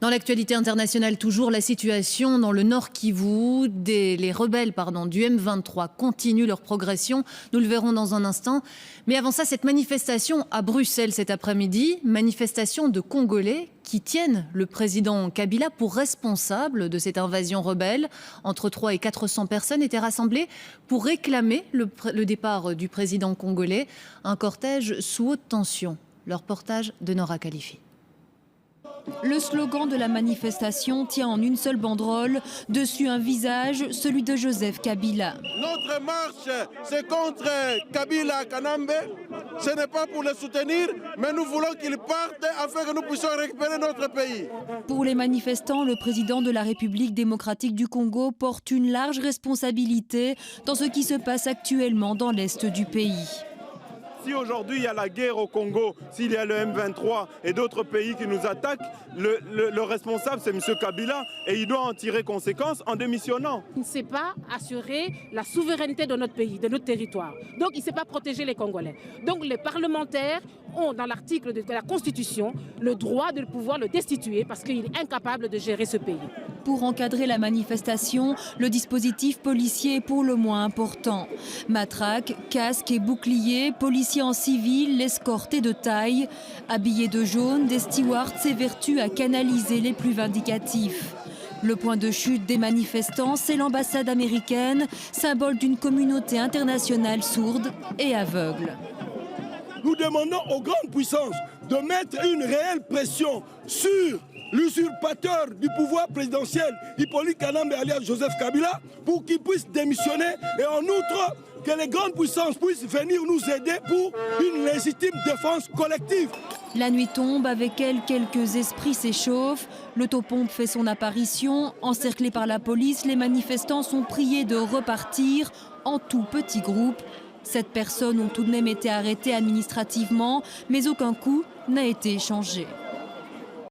Dans l'actualité internationale, toujours la situation dans le Nord Kivu. Les rebelles du M23 continuent leur progression. Nous le verrons dans un instant. Mais avant ça, cette manifestation à Bruxelles cet après-midi, manifestation de Congolais qui tiennent le président Kabila pour responsable de cette invasion rebelle. Entre 300 et 400 personnes étaient rassemblées pour réclamer le départ du président congolais. Un cortège sous haute tension. Le reportage de Nora Khalifi. Le slogan de la manifestation tient en une seule banderole, dessus un visage, celui de Joseph Kabila. Notre marche, c'est contre Kabila Kanambe. Ce n'est pas pour le soutenir, mais nous voulons qu'il parte afin que nous puissions récupérer notre pays. Pour les manifestants, le président de la République démocratique du Congo porte une large responsabilité dans ce qui se passe actuellement dans l'est du pays. Si aujourd'hui il y a la guerre au Congo, s'il y a le M23 et d'autres pays qui nous attaquent, le responsable c'est M. Kabila et il doit en tirer conséquence en démissionnant. Il ne sait pas assurer la souveraineté de notre pays, de notre territoire. Donc il ne sait pas protéger les Congolais. Donc les parlementaires ont dans l'article de la Constitution le droit de pouvoir le destituer parce qu'il est incapable de gérer ce pays. Pour encadrer la manifestation, le dispositif policier est pour le moins important. Matraques, casques et boucliers, policiers en civil, l'escorte est de taille. Habillés de jaune, des stewards s'évertuent à canaliser les plus vindicatifs. Le point de chute des manifestants, c'est l'ambassade américaine, symbole d'une communauté internationale sourde et aveugle. Nous demandons aux grandes puissances de mettre une réelle pression sur l'usurpateur du pouvoir présidentiel, Hippolyte Kanambe alias Joseph Kabila, pour qu'il puisse démissionner et en outre que les grandes puissances puissent venir nous aider pour une légitime défense collective. La nuit tombe, avec elle quelques esprits s'échauffent. L'autopompe fait son apparition. Encerclés par la police, les manifestants sont priés de repartir en tout petit groupe. 7 personnes ont tout de même été arrêtées administrativement, mais aucun coup n'a été échangé.